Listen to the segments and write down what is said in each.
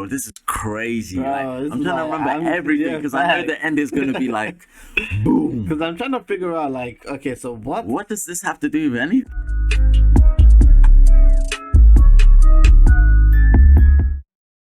Bro, this is crazy. Bro, Like, this I'm is trying to like- remember I'm- everything yeah, because I know fact. the end is going to be like, boom. Because I'm trying to figure out, like, okay, so what? What does this have to do with anything?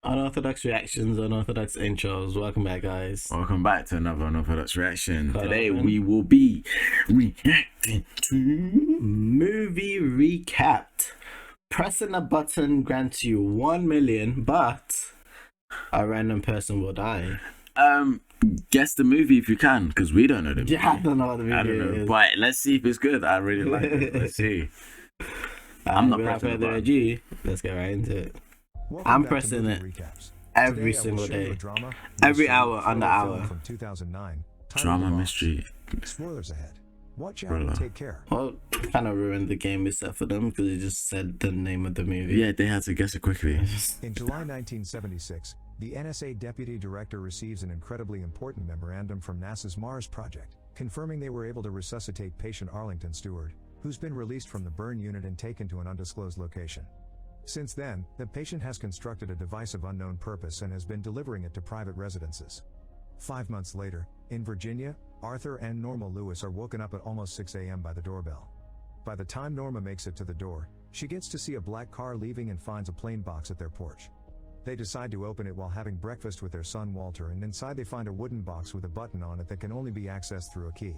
Unorthodox reactions, unorthodox intros. Welcome back, guys. Welcome back to another Unorthodox reaction. Cut Today open. we will be reacting to Movie recapped. Pressing a button grants you 1 million, but a random person will die. guess the movie if you can, because we don't know the movie. Yeah, I don't know what the movie I don't know, is. but let's see if it's good. I really like it. Let's see. I'm not without pressing the further button. ado, let's get right into it. Welcome I'm back to pressing Movie it Recaps. every Today I will single show you day. a drama, Every mystery, hour, under thriller film hour. from 2009. titled Drama, The Box. mystery. Spoilers ahead. Watch out Thriller. and take care. Well, kind of ruined the game we set for them because it just said the name of the movie. Yeah, they had to guess it quickly. In July 1976, the NSA deputy director receives an incredibly important memorandum from NASA's Mars project, confirming they were able to resuscitate patient Arlington Stewart, who's been released from the burn unit and taken to an undisclosed location. Since then, the patient has constructed a device of unknown purpose and has been delivering it to private residences. 5 months later, in Virginia, Arthur and Norma Lewis are woken up at almost 6 a.m. by the doorbell. By the time Norma makes it to the door, she gets to see a black car leaving and finds a plain box at their porch. They decide to open it while having breakfast with their son Walter, and inside they find a wooden box with a button on it that can only be accessed through a key.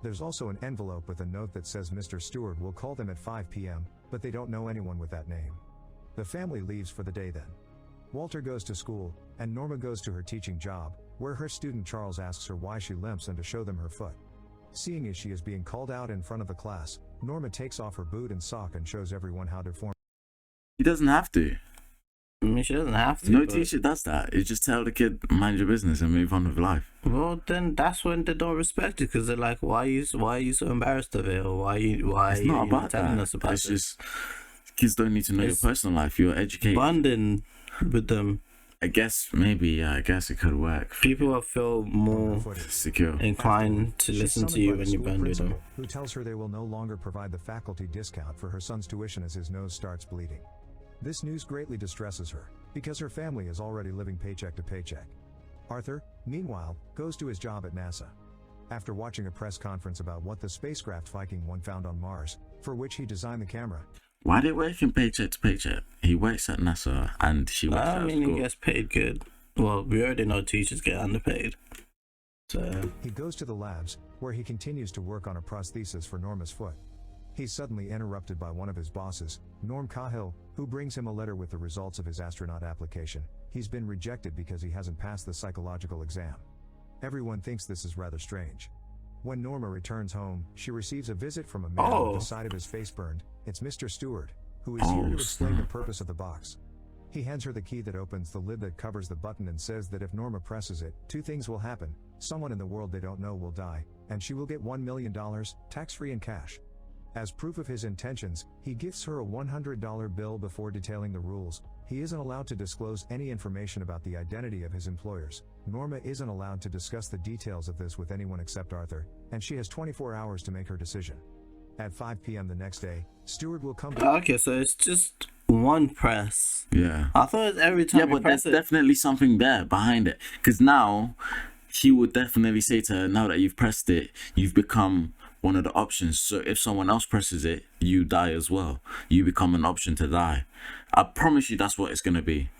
There's also an envelope with a note that says Mr. Stewart will call them at 5 p.m., but they don't know anyone with that name. The family leaves for the day then. Walter goes to school, and Norma goes to her teaching job, where her student Charles asks her why she limps and to show them her foot. Seeing as she is being called out in front of the class, Norma takes off her boot and sock and shows everyone how to form. He doesn't have to. I mean, she doesn't have to. No but- teacher does that. You just tell the kid, mind your business and move on with life. Well, then that's when they don't respect it because they're like, why are you so embarrassed of it, or why It's are you not about telling that. us about It's it? just, kids don't need to know It's your personal life. You're educated. Bonding with them. I guess, maybe, yeah, I guess it could work. People will feel more Secure. inclined to She's listen to summoned you by when the you school bond with them. principal, who tells her they will no longer provide the faculty discount for her son's tuition as his nose starts bleeding. This news greatly distresses her, because her family is already living paycheck to paycheck. Arthur, meanwhile, goes to his job at NASA. After watching a press conference about what the spacecraft Viking 1 found on Mars, for which he designed the camera, Why they working paycheck to paycheck? He works at NASA and she works I at mean, he school. gets paid good. Well, we already know teachers get underpaid. So, he goes to the labs, where he continues to work on a prosthesis for Norma's foot. He's suddenly interrupted by one of his bosses, Norm Cahill, who brings him a letter with the results of his astronaut application. He's been rejected because he hasn't passed the psychological exam. Everyone thinks this is rather strange. When Norma returns home, she receives a visit from a man with the side of his face burned. It's Mr. Stewart, who is here to explain the purpose of the box. He hands her the key that opens the lid that covers the button and says that if Norma presses it, 2 things will happen. Someone in the world they don't know will die, and she will get $1 million, tax-free in cash. As proof of his intentions, he gifts her a $100 bill before detailing the rules. He isn't allowed to disclose any information about the identity of his employers. Norma isn't allowed to discuss the details of this with anyone except Arthur, and she has 24 hours to make her decision. At 5 p.m. the next day, Stewart will come to... okay, so it's just one press. Yeah. I thought it was every time Yeah, you but there's press it. definitely something there behind it. Because now, he would definitely say to her, now that you've pressed it, you've become one of the options. So if someone else presses it, you die as well. You become an option to die. I promise you that's what it's going to be.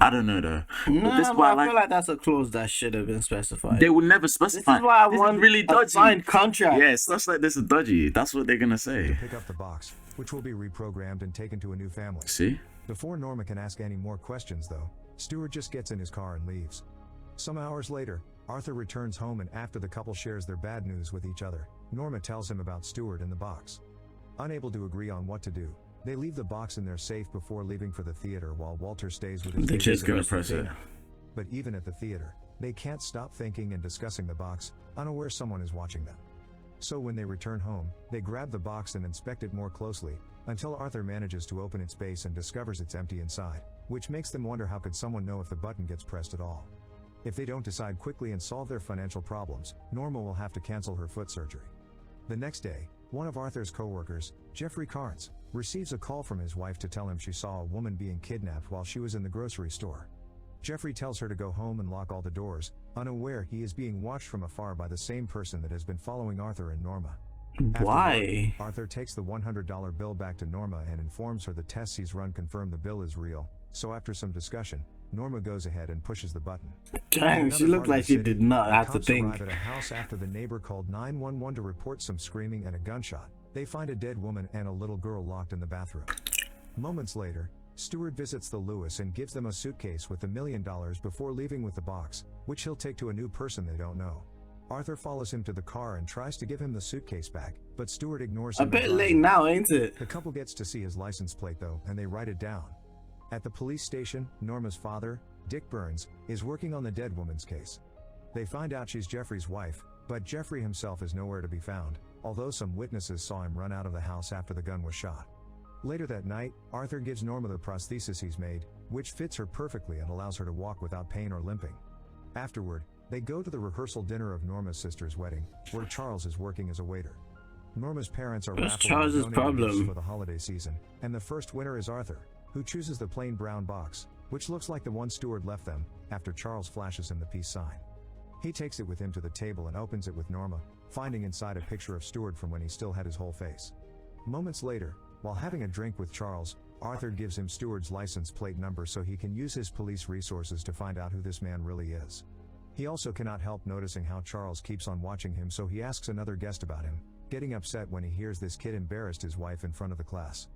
I don't know though. No, But this is but why I feel like that's a clause that should have been specified. they will never This specify. is why I This is want really a dodgy. signed contract. Yeah, it's like this is dodgy. That's what they're going to say. pick up the box, which will be reprogrammed and taken to a new family. See? Before Norma can ask any more questions though, Stewart just gets in his car and leaves. Some hours later, Arthur returns home, and after the couple shares their bad news with each other, Norma tells him about Stewart and the box. Unable to agree on what to do, they leave the box in their safe before leaving for the theater while Walter stays with his The kid's babysitter, gonna press it. Dana. But even at the theater, they can't stop thinking and discussing the box, unaware someone is watching them. So when they return home, they grab the box and inspect it more closely, until Arthur manages to open its base and discovers it's empty inside, which makes them wonder how could someone know if the button gets pressed at all. If they don't decide quickly and solve their financial problems, Norma will have to cancel her foot surgery. The next day, one of Arthur's co-workers, Jeffrey Carnes, receives a call from his wife to tell him she saw a woman being kidnapped while she was in the grocery store. Jeffrey tells her to go home and lock all the doors, unaware he is being watched from afar by the same person that has been following Arthur and Norma. After Why? work, Arthur takes the $100 bill back to Norma and informs her the tests he's run confirm the bill is real, so after some discussion, Norma goes ahead and pushes the button. Dang, she looked like she did not have to Cops think. arrive at a house after the neighbor called 911 to report some screaming and a gunshot. They find a dead woman and a little girl locked in the bathroom. Moments later, Stewart visits the Lewis and gives them a suitcase with $1 million before leaving with the box, which he'll take to a new person they don't know. Arthur follows him to the car and tries to give him the suitcase back, but Stewart ignores him. A bit late now, ain't it? The couple gets to see his license plate though, and they write it down. At the police station, Norma's father, Dick Burns, is working on the dead woman's case. They find out she's Jeffrey's wife, but Jeffrey himself is nowhere to be found, although some witnesses saw him run out of the house after the gun was shot. Later that night, Arthur gives Norma the prosthesis he's made, which fits her perfectly and allows her to walk without pain or limping. Afterward, they go to the rehearsal dinner of Norma's sister's wedding, where Charles is working as a waiter. Norma's parents are What's raffling Charles's and donating gifts problem? for the holiday season, and the first winner is Arthur, who chooses the plain brown box, which looks like the one Stewart left them, after Charles flashes him the peace sign. He takes it with him to the table and opens it with Norma, finding inside a picture of Stewart from when he still had his whole face. Moments later, while having a drink with Charles, Arthur gives him Stewart's license plate number so he can use his police resources to find out who this man really is. He also cannot help noticing how Charles keeps on watching him, so he asks another guest about him, getting upset when he hears this kid embarrassed his wife in front of the class.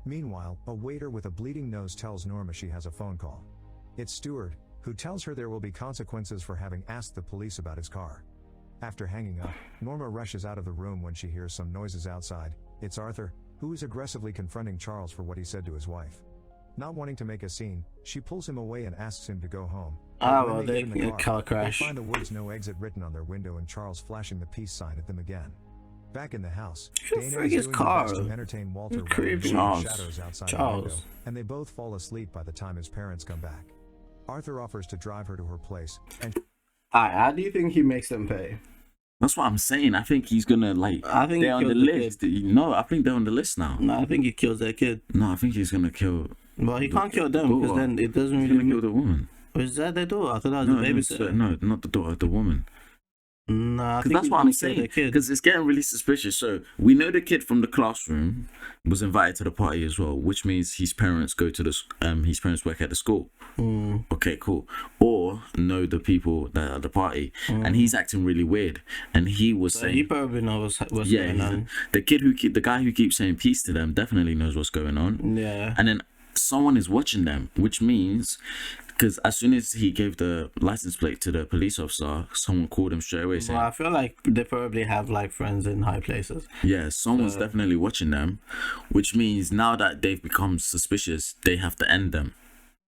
Meanwhile, a waiter with a bleeding nose tells Norma she has a phone call. It's Stewart, who tells her there will be consequences for having asked the police about his car. After hanging up, Norma rushes out of the room when she hears some noises outside. It's Arthur, who is aggressively confronting Charles for what he said to his wife. Not wanting to make a scene, she pulls him away and asks him to go home. Ah, When well, get they in the car crash. They find the words "no exit" written on their window and Charles flashing the peace sign at them again. Back in the house, Who Dana frig is is doing her Carl? best to entertain Walter while Creepy. he Charles. shadows outside the Charles. window, and they both fall asleep by the time his parents come back. Arthur offers to drive her to her place, and Alright, how do you think he makes them pay? That's what I'm saying. I think he's gonna I think they're he on the kills the list. No, I think they're on the list now. No, I think he kills that kid. No, I think he's gonna kill. Well, he can't kill them because daughter. then it doesn't He's really. gonna kill the woman. Was that their daughter? I thought that was No, the babysitter. no, not the daughter, the woman. No, I Because think that's he's what gonna I'm kill saying. the kid. Because it's getting really suspicious. So we know the kid from the classroom was invited to the party as well, which means his parents go to his parents work at the school. Okay, cool. Or know the people that are at the party, and he's acting really weird. And he was So saying, he probably knows what's yeah, going on. the guy who keeps saying peace to them definitely knows what's going on. Yeah. And then someone is watching them, which means, because as soon as he gave the license plate to the police officer, someone called him straight away saying, Well, I feel like they probably have like friends in high places. yeah, someone's definitely watching them, which means now that they've become suspicious, they have to end them.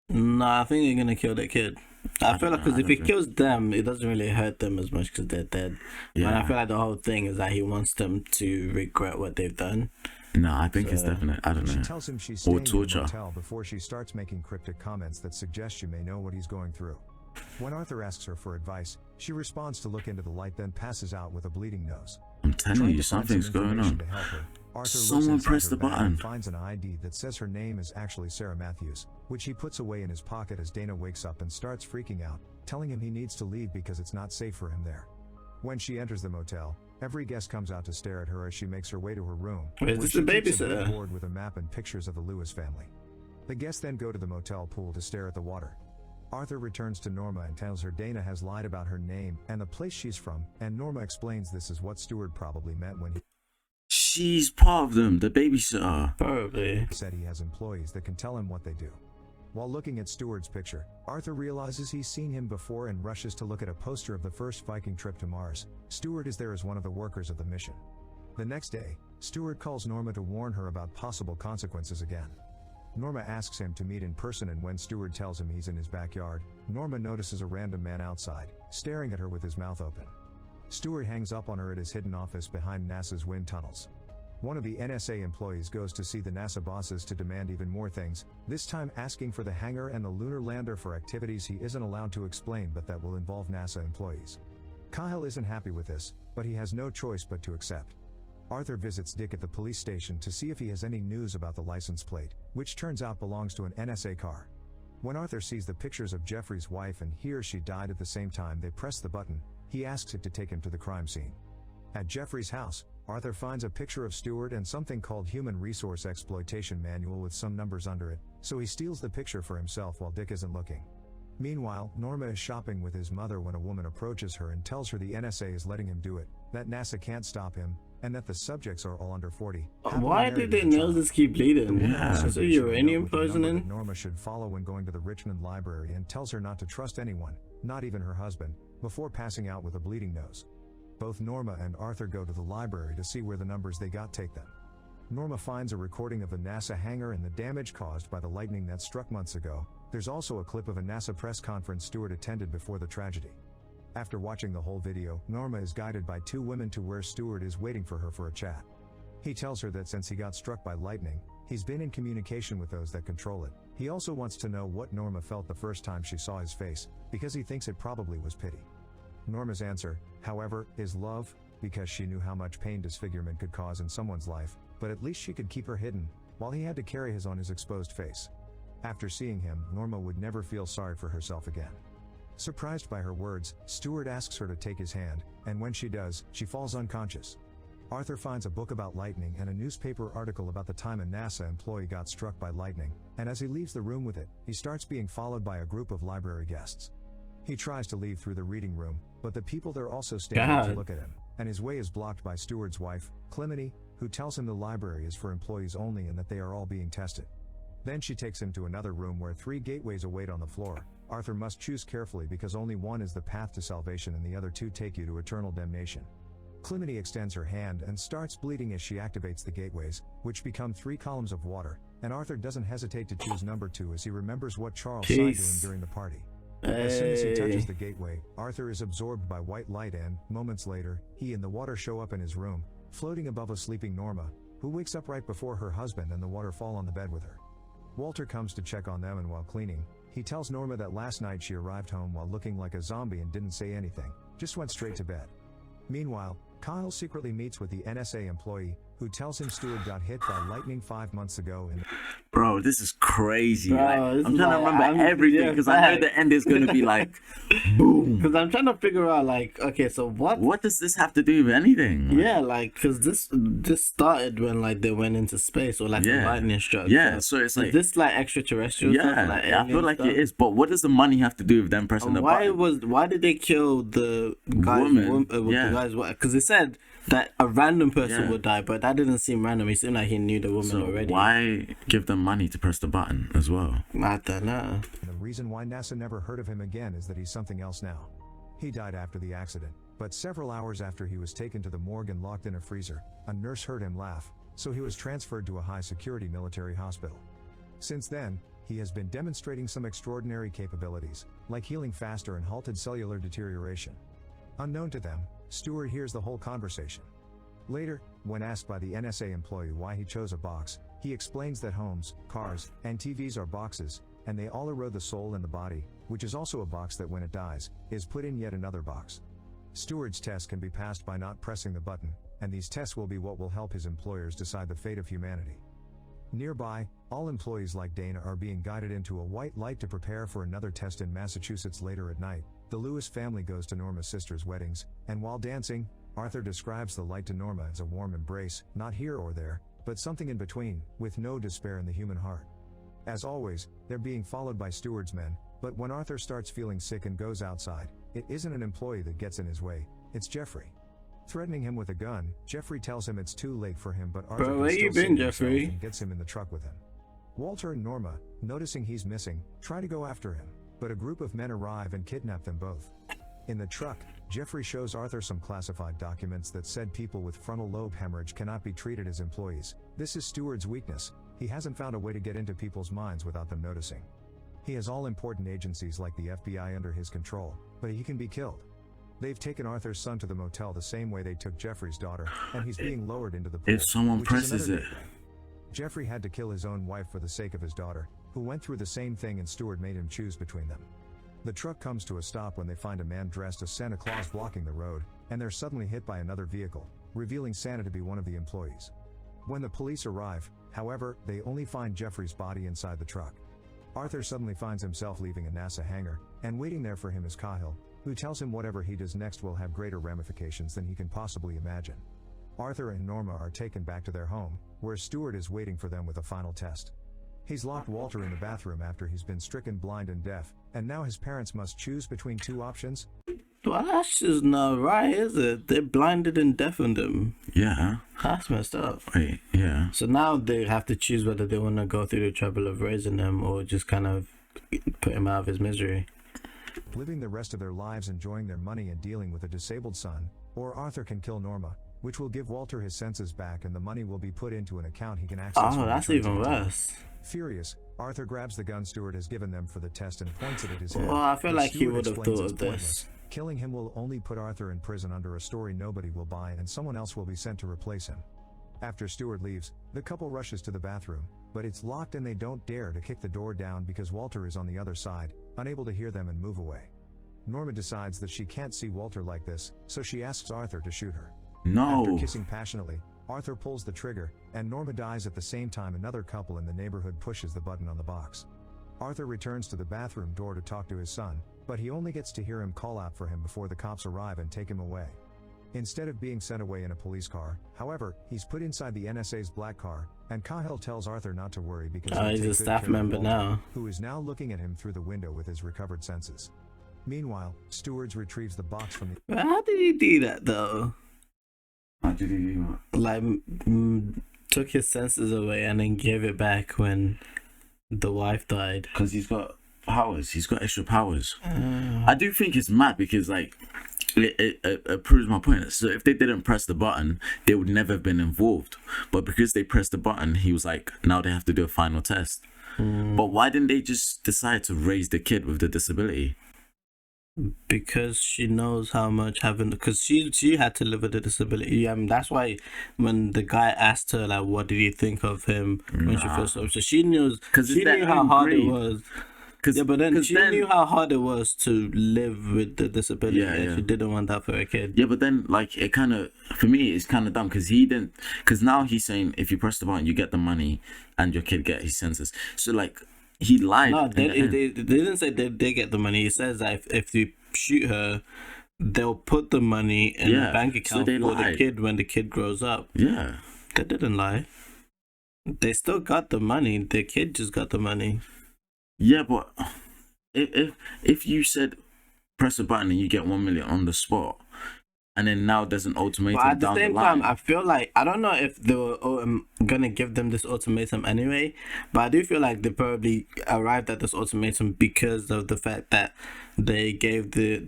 No, I think they're gonna kill the kid. I feel like know, because I if he don't kills them, it doesn't really hurt them as much because they're dead. And I Yeah. feel like the whole thing is that he wants them to regret what they've done. No, I think it's definitely, I don't she know. tells him she's Or staying in the torture. motel before she starts making cryptic comments that suggest she may know what he's going through. When Arthur asks her for advice, she responds to look into the light, then passes out with a bleeding nose. I'm telling Trying you, to find something's some going information on. to help her, Arthur looks Someone inside press her the bag button. and finds an ID that says her name is actually Sarah Matthews, which he puts away in his pocket as Dana wakes up and starts freaking out, telling him he needs to leave because it's not safe for him there. When she enters the motel, every guest comes out to stare at her as she makes her way to her room. Wait, is where this she the keeps a babysitter? big board with a map and pictures of the Lewis family. The guests then go to the motel pool to stare at the water. Arthur returns to Norma and tells her Dana has lied about her name and the place she's from, and Norma explains this is what Stewart probably meant when he She's part of them, the babysitter. Probably. said he has employees that can tell him what they do. While looking at Stewart's picture, Arthur realizes he's seen him before and rushes to look at a poster of the first Viking trip to Mars. Stewart is there as one of the workers of the mission. The next day, Stewart calls Norma to warn her about possible consequences again. Norma asks him to meet in person, and when Stewart tells him he's in his backyard, Norma notices a random man outside, staring at her with his mouth open. Stewart hangs up on her at his hidden office behind NASA's wind tunnels. One of the NSA employees goes to see the NASA bosses to demand even more things, this time asking for the hangar and the lunar lander for activities he isn't allowed to explain but that will involve NASA employees. Kyle isn't happy with this, but he has no choice but to accept. Arthur visits Dick at the police station to see if he has any news about the license plate, which turns out belongs to an NSA car. When Arthur sees the pictures of Jeffrey's wife and he or she died at the same time they press the button, he asks it to take him to the crime scene. At Jeffrey's house, Arthur finds a picture of Stewart and something called Human Resource Exploitation Manual with some numbers under it, so he steals the picture for himself while Dick isn't looking. Meanwhile, Norma is shopping with his mother when a woman approaches her and tells her the NSA is letting him do it, that NASA can't stop him, and that the subjects are all under 40. Why did their noses keep bleeding? Yeah. So uranium poisoning? Norma should follow when going to the Richmond Library and tells her not to trust anyone, not even her husband, before passing out with a bleeding nose. Both Norma and Arthur go to the library to see where the numbers they got take them. Norma finds a recording of the NASA hangar and the damage caused by the lightning that struck months ago. There's also a clip of a NASA press conference Stewart attended before the tragedy. After watching the whole video, Norma is guided by two women to where Stewart is waiting for her for a chat. He tells her that since he got struck by lightning, he's been in communication with those that control it. He also wants to know what Norma felt the first time she saw his face, because he thinks it probably was pity. Norma's answer, however, is love, because she knew how much pain disfigurement could cause in someone's life, but at least she could keep her hidden, while he had to carry his on his exposed face. After seeing him, Norma would never feel sorry for herself again. Surprised by her words, Stewart asks her to take his hand, and when she does, she falls unconscious. Arthur finds a book about lightning and a newspaper article about the time a NASA employee got struck by lightning, and as he leaves the room with it, he starts being followed by a group of library guests. He tries to leave through the reading room, but the people there also stand to look at him, and his way is blocked by Stewart's wife, Clemeny, who tells him the library is for employees only and that they are all being tested. Then she takes him to another room where 3 gateways await on the floor. Arthur must choose carefully because only one is the path to salvation and the other 2 take you to eternal damnation. Clemeny extends her hand and starts bleeding as she activates the gateways, which become 3 columns of water, and Arthur doesn't hesitate to choose number 2 as he remembers what Charles signed to him during the party. As soon as he touches the gateway, Arthur is absorbed by white light and, moments later, he and the water show up in his room, floating above a sleeping Norma, who wakes up right before her husband and the water fall on the bed with her. Walter comes to check on them and while cleaning, he tells Norma that last night she arrived home while looking like a zombie and didn't say anything, just went straight to bed. Meanwhile, Kyle secretly meets with the NSA employee, who tells him Stewart got hit by lightning 5 months ago in Bro, this is crazy. Bro, Like, this I'm is trying to like- remember everything because I know the end is going to be like, boom. Because I'm trying to figure out, like, okay, so What does this have to do with anything? Like, Yeah, like, because this started when, like, they went into space or, like, Yeah. a lightning struck. Yeah, so it's Is like, this, like, extraterrestrial stuff? yeah, Like, I feel alien like stuff? it is. But what does the money have to do with them pressing the button? Why did they kill the guy's Woman, the guy's wife? Because they said that a random person Yeah. would die, but that didn't seem random. It seemed like he knew the woman So already. why give them money to press the button as well? I don't know. And the reason why NASA never heard of him again is that he's something else now. He died after the accident, but several hours after he was taken to the morgue and locked in a freezer, a nurse heard him laugh, so he was transferred to a high-security military hospital. Since then, he has been demonstrating some extraordinary capabilities, like healing faster and halted cellular deterioration. Unknown to them, Stewart hears the whole conversation. Later, when asked by the NSA employee why he chose a box, he explains that homes, cars, and TVs are boxes, and they all erode the soul and the body, which is also a box that when it dies, is put in yet another box. Stewart's test can be passed by not pressing the button, and these tests will be what will help his employers decide the fate of humanity. Nearby, all employees like Dana are being guided into a white light to prepare for another test in Massachusetts later at night. The Lewis family goes to Norma's sister's weddings, and while dancing, Arthur describes the light to Norma as a warm embrace, not here or there, but something in between, with no despair in the human heart. As always, they're being followed by Stewart's men, but when Arthur starts feeling sick and goes outside, it isn't an employee that gets in his way, it's Jeffrey. Threatening him with a gun, Jeffrey tells him it's too late for him, but Arthur Bro, can where still you been, save himself Jeffrey? and gets him in the truck with him. Walter and Norma, noticing he's missing, try to go after him, but a group of men arrive and kidnap them both. In the truck, Jeffrey shows Arthur some classified documents that said people with frontal lobe hemorrhage cannot be treated as employees. This is Stewart's weakness. He hasn't found a way to get into people's minds without them noticing. He has all important agencies like the FBI under his control, but he can be killed. They've taken Arthur's son to the motel the same way they took Jeffrey's daughter, and he's being lowered into the pool. If someone which is presses another it. gateway. Jeffrey had to kill his own wife for the sake of his daughter, who went through the same thing, and Stewart made him choose between them. The truck comes to a stop when they find a man dressed as Santa Claus blocking the road, and they're suddenly hit by another vehicle, revealing Santa to be one of the employees. When the police arrive, however, they only find Jeffrey's body inside the truck. Arthur suddenly finds himself leaving a NASA hangar, and waiting there for him is Cahill, who tells him whatever he does next will have greater ramifications than he can possibly imagine. Arthur and Norma are taken back to their home, where Stewart is waiting for them with a final test. He's locked Walter in the bathroom after he's been stricken blind and deaf, and now his parents must choose between two options. Well, that's just not right, is it? They blinded and deafened him. Yeah. That's messed up. Wait, yeah. So now they have to choose whether they want to go through the trouble of raising him or just kind of put him out of his misery. Living the rest of their lives enjoying their money and dealing with a disabled son, or Arthur can kill Norma, which will give Walter his senses back and the money will be put into an account he can access. Oh, that's even worse. Furious, Arthur grabs the gun Stewart has given them for the test and points it at his head. Well, I feel but like he Stewart would have explains thought it's of pointless. this. Killing him will only put Arthur in prison under a story nobody will buy and someone else will be sent to replace him. After Stewart leaves, the couple rushes to the bathroom, but it's locked and they don't dare to kick the door down because Walter is on the other side, unable to hear them and move away. Norma decides that she can't see Walter like this, so she asks Arthur to shoot her. No. After kissing passionately, Arthur pulls the trigger, and Norma dies at the same time another couple in the neighborhood pushes the button on the box. Arthur returns to the bathroom door to talk to his son, but he only gets to hear him call out for him before the cops arrive and take him away. Instead of being sent away in a police car, however, he's put inside the NSA's black car, and Cahill tells Arthur not to worry because he'll He's take a good staff care of member Walter, now. who is now looking at him through the window with his recovered senses. Meanwhile, Stewart retrieves the box from the But how did he do that though? How did he do that? Like, took his senses away and then gave it back when the wife died. Because he's got powers. He's got extra powers. I do think it's mad because, like, it proves my point. So if they didn't press the button, they would never have been involved. But because they pressed the button, he was like, now they have to do a final test. But why didn't they just decide to raise the kid with the disability? Because she knows how much having, because she had to live with a disability. That's why when the guy asked her like, what did you think of him when she first saw him, so she knew, she knew how hard it was. Yeah, but then she knew how hard it was to live with the disability, and she didn't want that for her kid. Yeah, but then, like, it kind of, for me, it's kind of dumb because he didn't, because now he's saying if you press the button, you get the money and your kid get his senses. So, like, he lied. No, they didn't say they get the money. He says that if you shoot her, they'll put the money in a bank account for the kid when the kid grows up. Yeah. They didn't lie. They still got the money. The kid just got the money. Yeah, but if you said press a button and you get 1 million on the spot, and then now there's an ultimatum But at the down same the line. time, I feel like, I don't know if they were gonna give them this ultimatum anyway, but I do feel like they probably arrived at this ultimatum because of the fact that they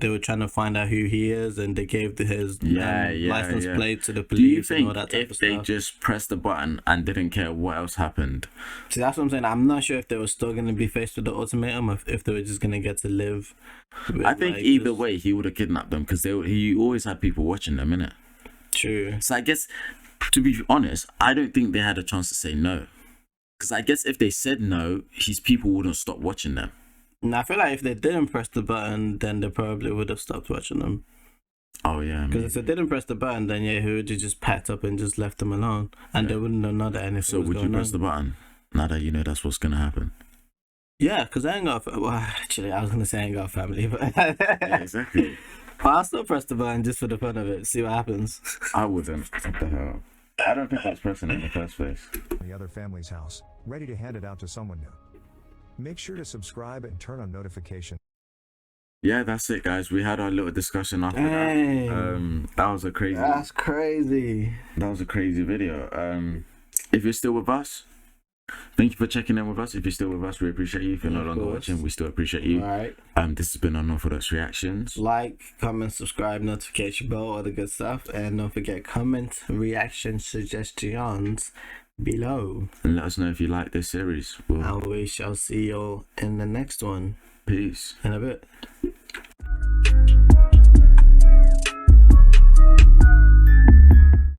were trying to find out who he is, and they gave his license plate to the police. Do you think and all that type if of they stuff. just pressed the button and didn't care what else happened? See, that's what I'm saying. I'm not sure if they were still going to be faced with the ultimatum, or if they were just going to get to live with, I think like, either way, he would have kidnapped them because he always had people watching them, innit? True. So I guess, to be honest, I don't think they had a chance to say no. Because I guess if they said no, his people wouldn't stop watching them. And I feel like if they didn't press the button, then they probably would have stopped watching them. Oh, yeah. Because if they didn't press the button, then he would have just packed up and just left them alone. And they wouldn't have known that anything So was would going you press on. the button? Now that you know that's what's going to happen. Yeah, because I ain't got well, actually, I was going to say I ain't got a family, but Yeah, exactly. But I'll still press the button just for the fun of it, see what happens. I wouldn't. What the hell? I don't think I was pressing it in the first place. the other family's house, ready to hand it out to someone new. Make sure to subscribe and turn on notifications. Yeah, that's it, guys. We had our little discussion after Dang. that. That was a crazy. That's crazy. That was a crazy video. If you're still with us, thank you for checking in with us. If you're still with us, we appreciate you. If you're no Of longer course. watching, we still appreciate you. All right. This has been Unorthodox Reactions. Like, comment, subscribe, notification bell, all the good stuff. And don't forget, comment, reaction, suggestions below. And let us know if you like this series. And we shall see you in the next one. Peace. In a bit.